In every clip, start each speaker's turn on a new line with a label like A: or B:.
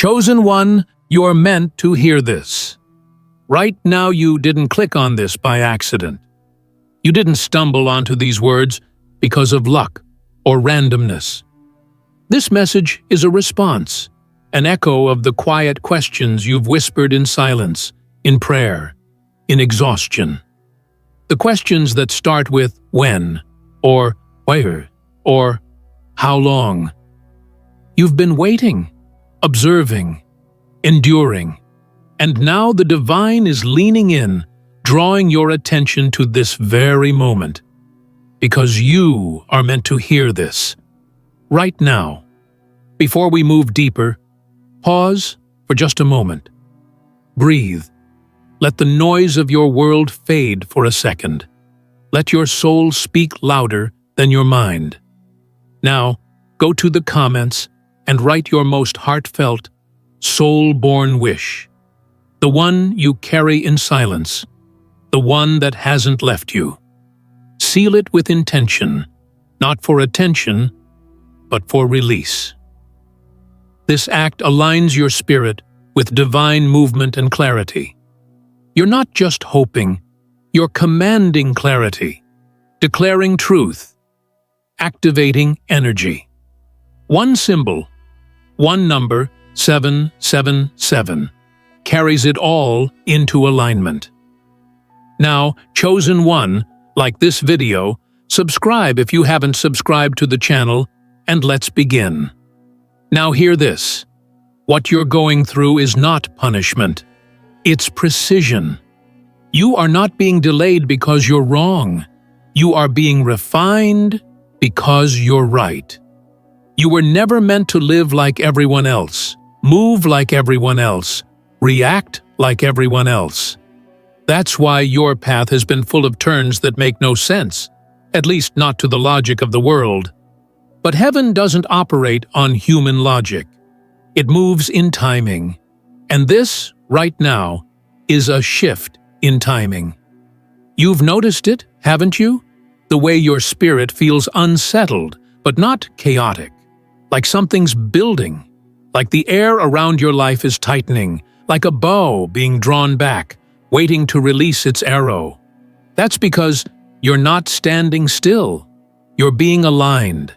A: Chosen one, you're meant to hear this. Right now, you didn't click on this by accident. You didn't stumble onto these words because of luck or randomness. This message is a response, an echo of the quiet questions you've whispered in silence, in prayer, in exhaustion. The questions that start with when, or where, or how long. You've been waiting, observing, enduring, and now the divine is leaning in, drawing your attention to this very moment. Because you are meant to hear this. Right now. Before we move deeper, pause for just a moment. Breathe. Let the noise of your world fade for a second. Let your soul speak louder than your mind. Now, go to the comments and write your most heartfelt, soul-born wish. The one you carry in silence. The one that hasn't left you. Seal it with intention, not for attention, but for release. This act aligns your spirit with divine movement and clarity. You're not just hoping, you're commanding clarity, declaring truth, activating energy. One symbol, one number, 777, carries it all into alignment. Now, chosen one, like this video, subscribe if you haven't subscribed to the channel, and let's begin. Now hear this. What you're going through is not punishment. It's precision. You are not being delayed because you're wrong. You are being refined because you're right. You were never meant to live like everyone else, move like everyone else, react like everyone else. That's why your path has been full of turns that make no sense, at least not to the logic of the world. But heaven doesn't operate on human logic. It moves in timing. And this, right now, is a shift in timing. You've noticed it, haven't you? The way your spirit feels unsettled, but not chaotic. Like something's building. Like the air around your life is tightening. Like a bow being drawn back, waiting to release its arrow. That's because you're not standing still. You're being aligned.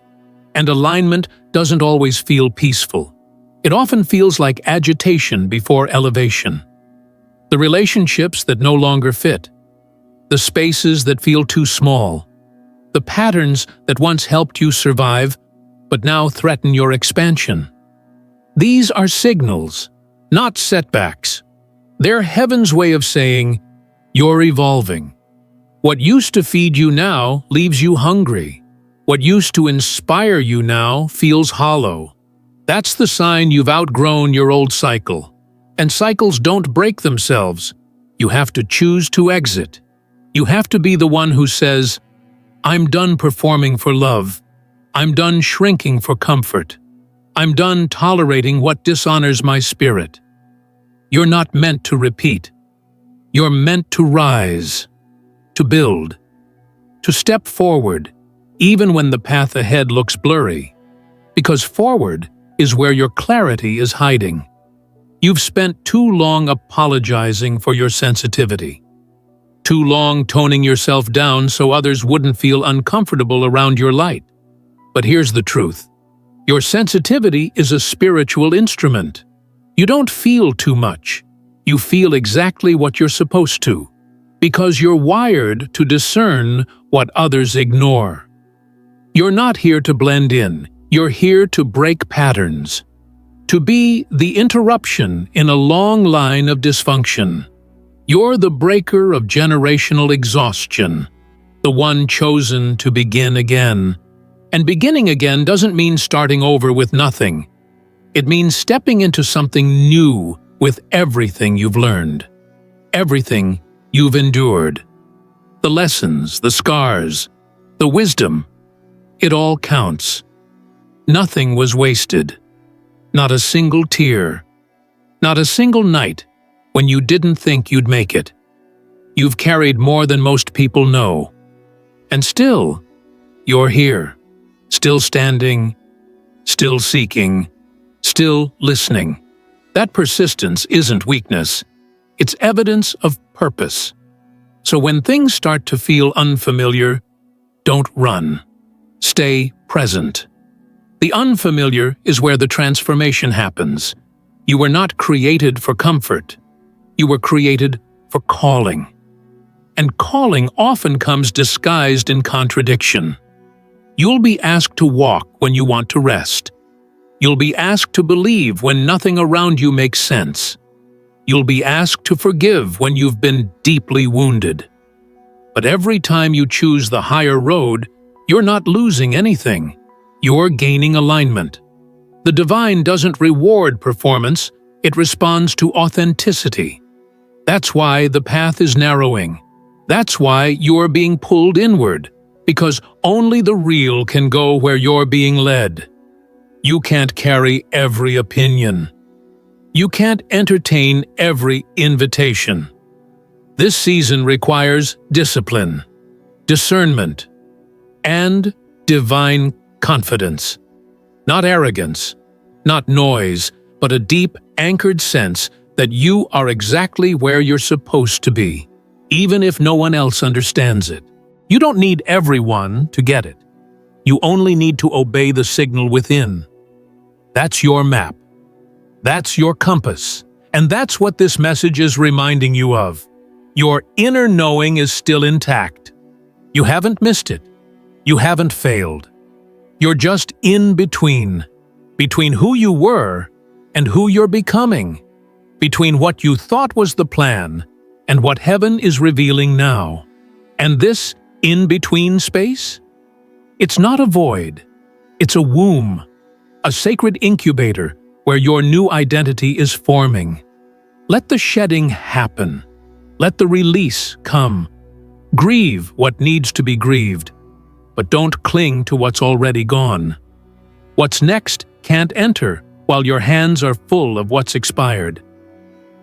A: And alignment doesn't always feel peaceful. It often feels like agitation before elevation. The relationships that no longer fit. The spaces that feel too small. The patterns that once helped you survive, but now threaten your expansion. These are signals, not setbacks. They're heaven's way of saying, you're evolving. What used to feed you now leaves you hungry. What used to inspire you now feels hollow. That's the sign you've outgrown your old cycle. And cycles don't break themselves. You have to choose to exit. You have to be the one who says, I'm done performing for love. I'm done shrinking for comfort. I'm done tolerating what dishonors my spirit. You're not meant to repeat. You're meant to rise, to build, to step forward, even when the path ahead looks blurry, because forward is where your clarity is hiding. You've spent too long apologizing for your sensitivity, too long toning yourself down so others wouldn't feel uncomfortable around your light. But here's the truth. Your sensitivity is a spiritual instrument. You don't feel too much. You feel exactly what you're supposed to, because you're wired to discern what others ignore. You're not here to blend in. You're here to break patterns, to be the interruption in a long line of dysfunction. You're the breaker of generational exhaustion, the one chosen to begin again. And beginning again doesn't mean starting over with nothing. It means stepping into something new with everything you've learned, everything you've endured. The lessons, the scars, the wisdom. It all counts. Nothing was wasted. Not a single tear. Not a single night when you didn't think you'd make it. You've carried more than most people know. And still, you're here. Still standing, still seeking, still listening. That persistence isn't weakness. It's evidence of purpose. So when things start to feel unfamiliar, don't run. Stay present. The unfamiliar is where the transformation happens. You were not created for comfort. You were created for calling. And calling often comes disguised in contradiction. You'll be asked to walk when you want to rest. You'll be asked to believe when nothing around you makes sense. You'll be asked to forgive when you've been deeply wounded. But every time you choose the higher road, you're not losing anything. You're gaining alignment. The divine doesn't reward performance, it responds to authenticity. That's why the path is narrowing. That's why you're being pulled inward, because only the real can go where you're being led. You can't carry every opinion. You can't entertain every invitation. This season requires discipline, discernment, and divine confidence. Not arrogance, not noise, but a deep, anchored sense that you are exactly where you're supposed to be, even if no one else understands it. You don't need everyone to get it. You only need to obey the signal within. That's your map. That's your compass. And that's what this message is reminding you of. Your inner knowing is still intact. You haven't missed it. You haven't failed. You're just in between who you were and who you're becoming, between what you thought was the plan and what heaven is revealing now. And this in-between space? It's not a void. It's a womb, a sacred incubator where your new identity is forming. Let the shedding happen. Let the release come. Grieve what needs to be grieved, but don't cling to what's already gone. What's next can't enter while your hands are full of what's expired.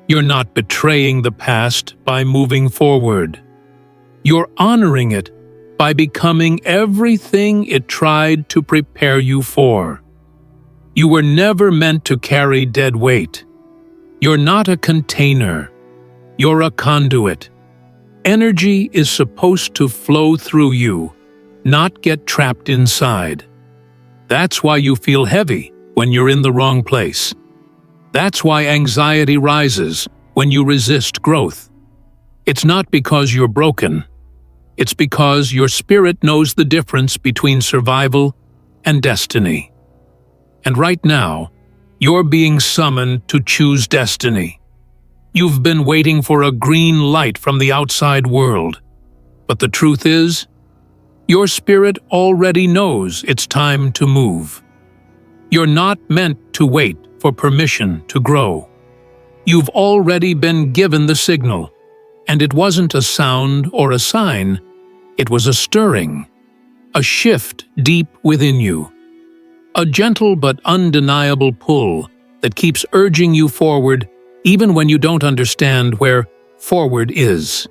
A: You're not betraying the past by moving forward. You're honoring it by becoming everything it tried to prepare you for. You were never meant to carry dead weight. You're not a container. You're a conduit. Energy is supposed to flow through you, not get trapped inside. That's why you feel heavy when you're in the wrong place. That's why anxiety rises when you resist growth. It's not because you're broken. It's because your spirit knows the difference between survival and destiny. And right now, you're being summoned to choose destiny. You've been waiting for a green light from the outside world. But the truth is, your spirit already knows it's time to move. You're not meant to wait for permission to grow. You've already been given the signal, and it wasn't a sound or a sign, it was a stirring, a shift deep within you. A gentle but undeniable pull that keeps urging you forward even when you don't understand where forward is.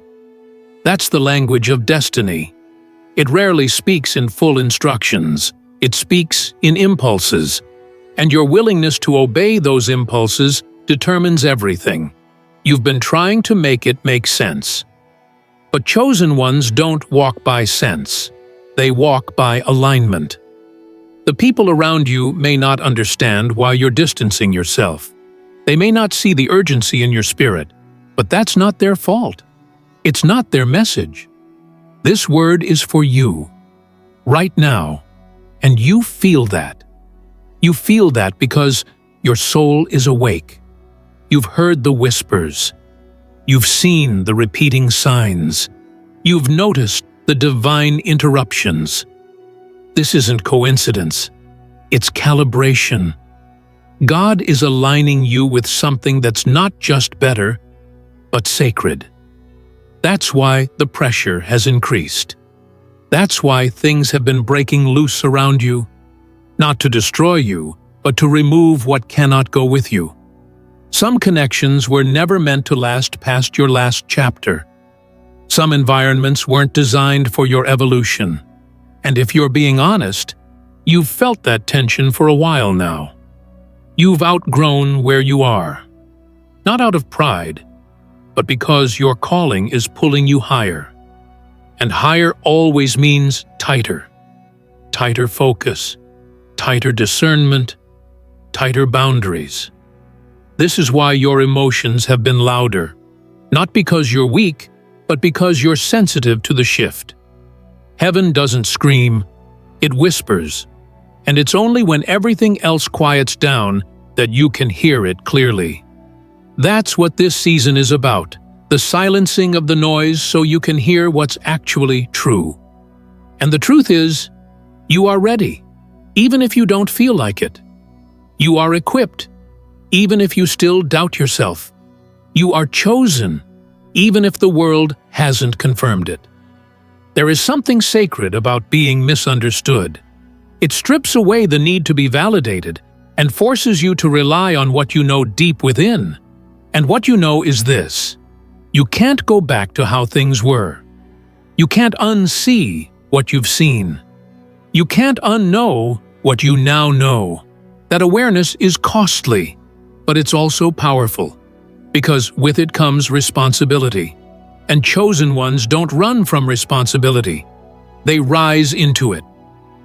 A: That's the language of destiny. It rarely speaks in full instructions. It speaks in impulses. And your willingness to obey those impulses determines everything. You've been trying to make it make sense. But chosen ones don't walk by sense. They walk by alignment. The people around you may not understand why you're distancing yourself. They may not see the urgency in your spirit, but that's not their fault. It's not their message. This word is for you, right now, and you feel that. You feel that because your soul is awake. You've heard the whispers. You've seen the repeating signs. You've noticed the divine interruptions. This isn't coincidence. It's calibration. God is aligning you with something that's not just better, but sacred. That's why the pressure has increased. That's why things have been breaking loose around you, not to destroy you, but to remove what cannot go with you. Some connections were never meant to last past your last chapter. Some environments weren't designed for your evolution. And if you're being honest, you've felt that tension for a while now. You've outgrown where you are. not out of pride, but because your calling is pulling you higher. And higher always means tighter. Tighter focus, tighter discernment, tighter boundaries. This is why your emotions have been louder, not because you're weak, but because you're sensitive to the shift. Heaven doesn't scream, it whispers, and it's only when everything else quiets down that you can hear it clearly. That's what this season is about, the silencing of the noise so you can hear what's actually true. And the truth is, you are ready, even if you don't feel like it. You are equipped, even if you still doubt yourself. You are chosen, even if the world hasn't confirmed it. There is something sacred about being misunderstood. It strips away the need to be validated and forces you to rely on what you know deep within. And what you know is this: you can't go back to how things were. You can't unsee what you've seen. You can't unknow what you now know. That awareness is costly, but it's also powerful, because with it comes responsibility. And chosen ones don't run from responsibility. They rise into it.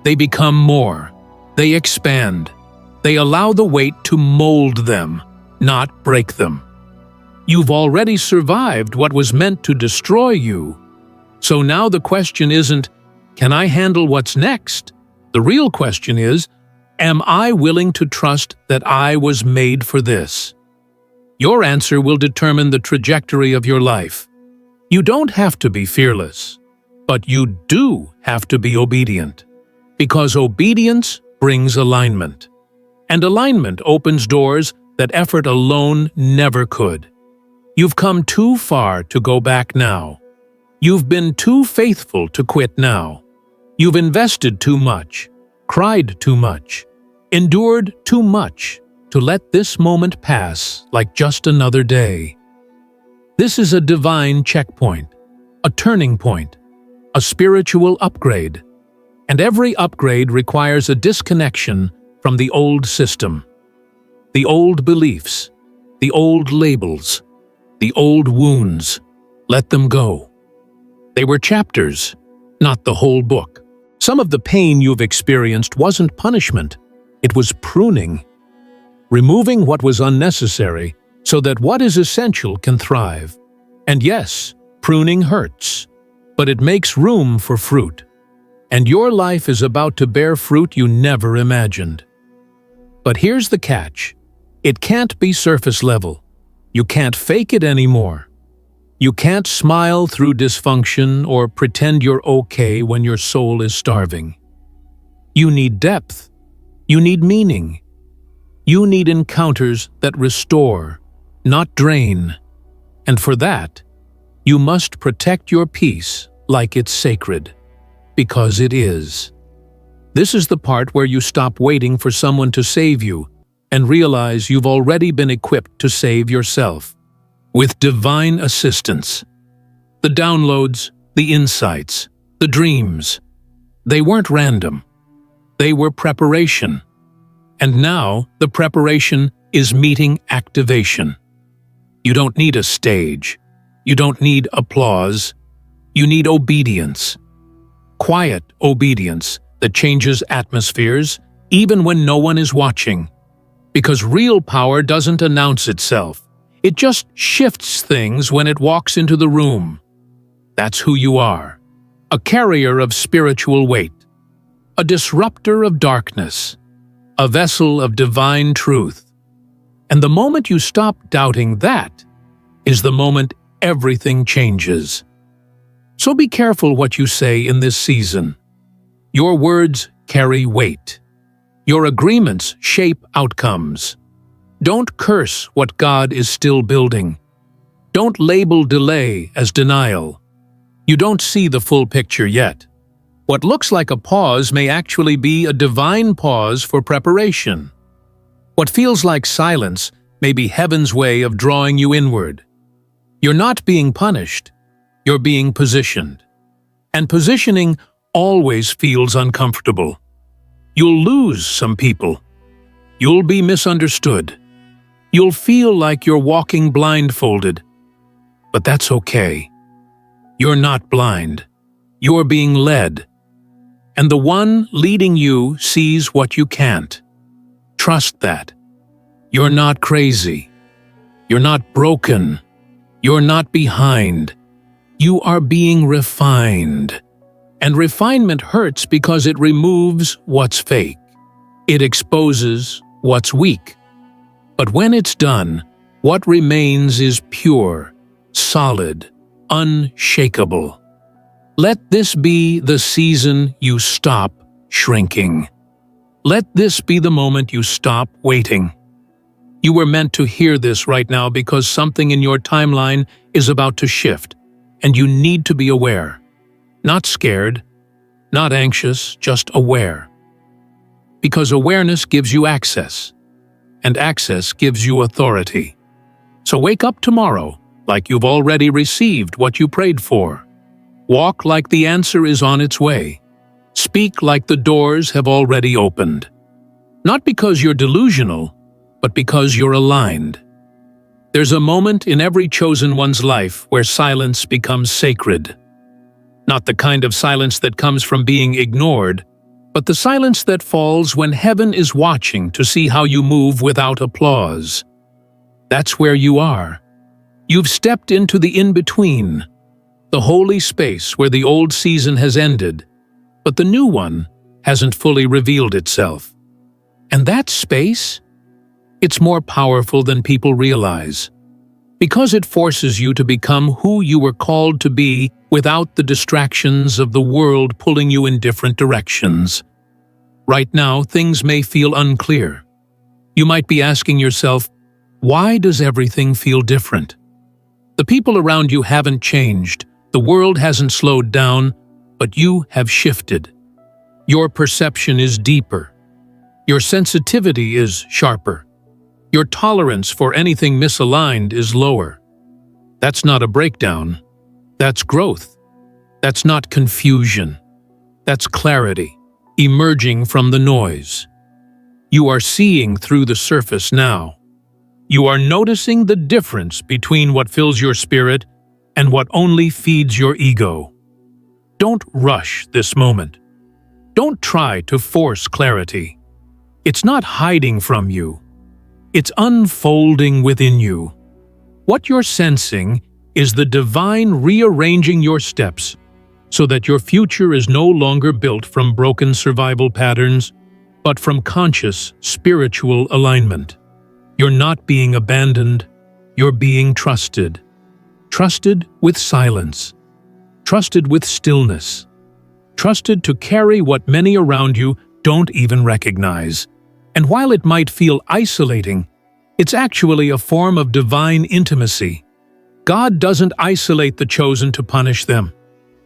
A: They become more. They expand. They allow the weight to mold them, not break them. You've already survived what was meant to destroy you. So now the question isn't, can I handle what's next? The real question is, am I willing to trust that I was made for this? Your answer will determine the trajectory of your life. You don't have to be fearless, but you do have to be obedient. Because obedience brings alignment. And alignment opens doors that effort alone never could. You've come too far to go back now. You've been too faithful to quit now. You've invested too much, cried too much, endured too much to let this moment pass like just another day. This is a divine checkpoint, a turning point, a spiritual upgrade. And every upgrade requires a disconnection from the old system. The old beliefs, the old labels, the old wounds. Let them go. They were chapters, not the whole book. Some of the pain you've experienced wasn't punishment, it was pruning. Removing what was unnecessary so that what is essential can thrive. And yes, pruning hurts, but it makes room for fruit. And your life is about to bear fruit you never imagined. But here's the catch. It can't be surface level. You can't fake it anymore. You can't smile through dysfunction or pretend you're okay when your soul is starving. You need depth. You need meaning. You need encounters that restore, not drain. And for that, you must protect your peace like it's sacred. Because it is. This is the part where you stop waiting for someone to save you and realize you've already been equipped to save yourself. With divine assistance. The downloads, the insights, the dreams. They weren't random. They were preparation. And now the preparation is meeting activation. You don't need a stage. You don't need applause. You need obedience. Quiet obedience that changes atmospheres even when no one is watching. Because real power doesn't announce itself. It just shifts things when it walks into the room. That's who you are. A carrier of spiritual weight. A disruptor of darkness. A vessel of divine truth. And the moment you stop doubting that is the moment everything changes. So be careful what you say in this season. Your words carry weight. Your agreements shape outcomes. Don't curse what God is still building. Don't label delay as denial. You don't see the full picture yet. What looks like a pause may actually be a divine pause for preparation. What feels like silence may be heaven's way of drawing you inward. You're not being punished, you're being positioned. And positioning always feels uncomfortable. You'll lose some people. You'll be misunderstood. You'll feel like you're walking blindfolded. But that's okay. You're not blind. You're being led. And the one leading you sees what you can't. Trust that. You're not crazy. You're not broken. You're not behind. You are being refined. And refinement hurts because it removes what's fake. It exposes what's weak. But when it's done, what remains is pure, solid, unshakable. Let this be the season you stop shrinking. Let this be the moment you stop waiting. You were meant to hear this right now because something in your timeline is about to shift, and you need to be aware. Not scared, not anxious, just aware. Because awareness gives you access, and access gives you authority. So wake up tomorrow like you've already received what you prayed for. Walk like the answer is on its way. Speak like the doors have already opened. Not because you're delusional, but because you're aligned. There's a moment in every chosen one's life where silence becomes sacred. Not the kind of silence that comes from being ignored, but the silence that falls when heaven is watching to see how you move without applause. That's where you are. You've stepped into the in-between, the holy space where the old season has ended, but the new one hasn't fully revealed itself. And that space? It's more powerful than people realize, because it forces you to become who you were called to be without the distractions of the world pulling you in different directions. Right now, things may feel unclear. You might be asking yourself, why does everything feel different? The people around you haven't changed, the world hasn't slowed down, but you have shifted. Your perception is deeper. Your sensitivity is sharper. Your tolerance for anything misaligned is lower. That's not a breakdown. That's growth. That's not confusion. That's clarity, emerging from the noise. You are seeing through the surface now. You are noticing the difference between what fills your spirit and what only feeds your ego. Don't rush this moment. Don't try to force clarity. It's not hiding from you. It's unfolding within you. What you're sensing is the divine rearranging your steps so that your future is no longer built from broken survival patterns, but from conscious, spiritual alignment. You're not being abandoned, you're being trusted. Trusted with silence. Trusted with stillness. Trusted to carry what many around you don't even recognize. And while it might feel isolating, it's actually a form of divine intimacy. God doesn't isolate the chosen to punish them.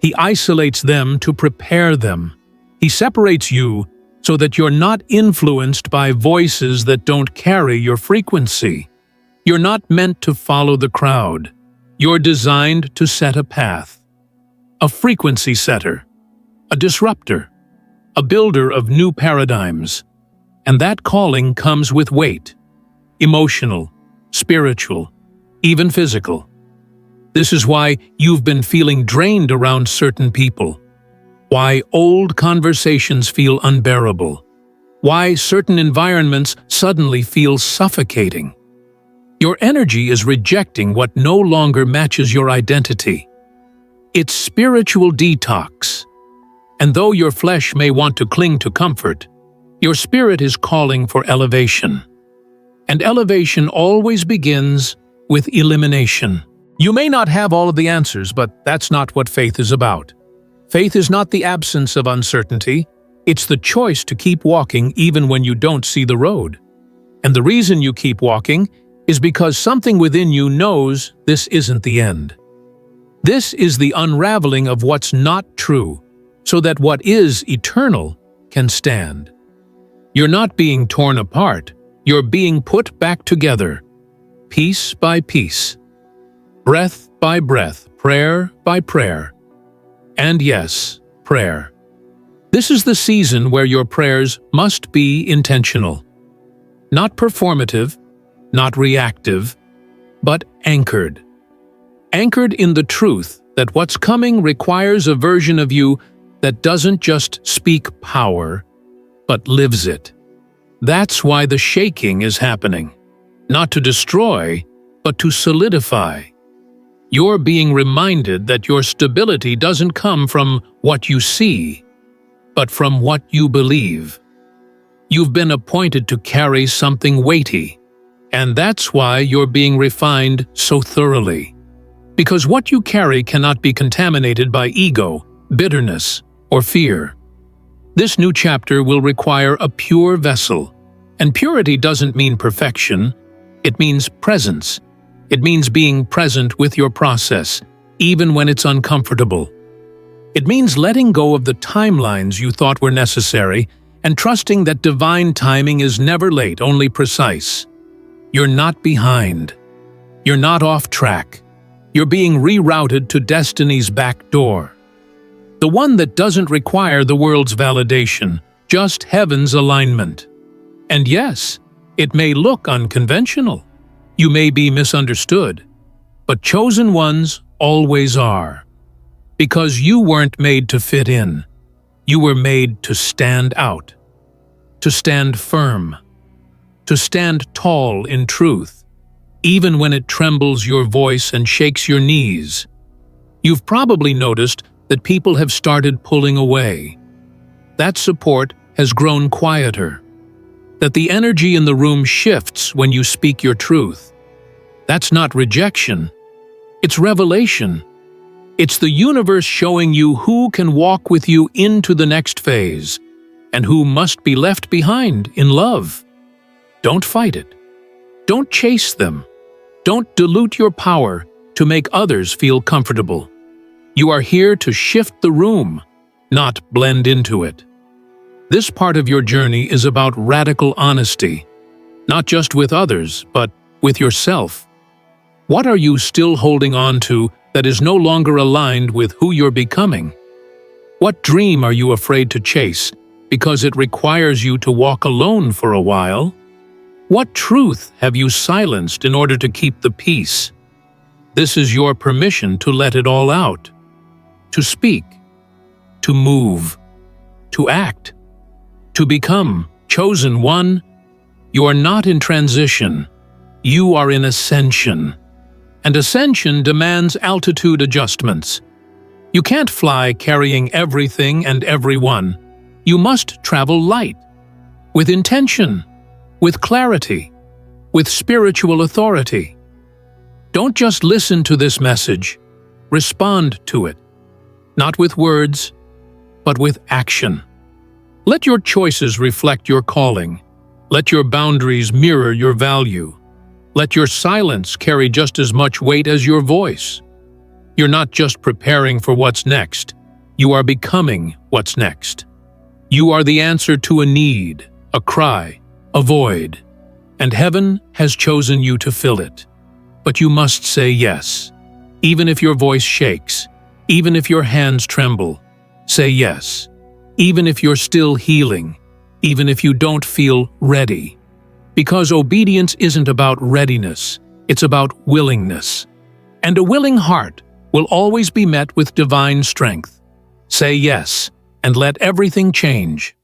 A: He isolates them to prepare them. He separates you so that you're not influenced by voices that don't carry your frequency. You're not meant to follow the crowd. You're designed to set a path. A frequency setter. A disruptor. A builder of new paradigms. And that calling comes with weight. Emotional, spiritual, even physical. This is why you've been feeling drained around certain people. Why old conversations feel unbearable. Why certain environments suddenly feel suffocating. Your energy is rejecting what no longer matches your identity. It's spiritual detox. And though your flesh may want to cling to comfort, your spirit is calling for elevation. And elevation always begins with elimination. You may not have all of the answers, but that's not what faith is about. Faith is not the absence of uncertainty. It's the choice to keep walking even when you don't see the road. And the reason you keep walking is because something within you knows this isn't the end. This is the unraveling of what's not true, so that what is eternal can stand. You're not being torn apart, you're being put back together, piece by piece, breath by breath, prayer by prayer. And yes, prayer. This is the season where your prayers must be intentional. Not performative, not reactive, but anchored. Anchored in the truth that what's coming requires a version of you that doesn't just speak power, but lives it. That's why the shaking is happening. Not to destroy, but to solidify. You're being reminded that your stability doesn't come from what you see, but from what you believe. You've been appointed to carry something weighty, and that's why you're being refined so thoroughly. Because what you carry cannot be contaminated by ego, bitterness, or fear. This new chapter will require a pure vessel, and purity doesn't mean perfection, it means presence. It means being present with your process, even when it's uncomfortable. It means letting go of the timelines you thought were necessary and trusting that divine timing is never late, only precise. You're not behind. You're not off track. You're being rerouted to destiny's back door. The one that doesn't require the world's validation, just heaven's alignment. And yes, it may look unconventional. You may be misunderstood, but chosen ones always are. Because you weren't made to fit in. You were made to stand out, to stand firm, to stand tall in truth, even when it trembles your voice and shakes your knees. You've probably noticed that people have started pulling away. That support has grown quieter. That the energy in the room shifts when you speak your truth. That's not rejection. It's revelation. It's the universe showing you who can walk with you into the next phase, and who must be left behind in love. Don't fight it. Don't chase them. Don't dilute your power to make others feel comfortable. You are here to shift the room, not blend into it. This part of your journey is about radical honesty, not just with others, but with yourself. What are you still holding on to that is no longer aligned with who you're becoming? What dream are you afraid to chase because it requires you to walk alone for a while? What truth have you silenced in order to keep the peace? This is your permission to let it all out, to speak, to move, to act, to become chosen one. You are not in transition. You are in ascension. And ascension demands altitude adjustments. You can't fly carrying everything and everyone. You must travel light, with intention, with clarity, with spiritual authority. Don't just listen to this message. Respond to it, not with words, but with action. Let your choices reflect your calling. Let your boundaries mirror your value. Let your silence carry just as much weight as your voice. You're not just preparing for what's next. You are becoming what's next. You are the answer to a need, a cry, a void. And heaven has chosen you to fill it. But you must say yes. Even if your voice shakes, even if your hands tremble, say yes. Even if you're still healing, even if you don't feel ready. Because obedience isn't about readiness, it's about willingness. And a willing heart will always be met with divine strength. Say yes, and let everything change.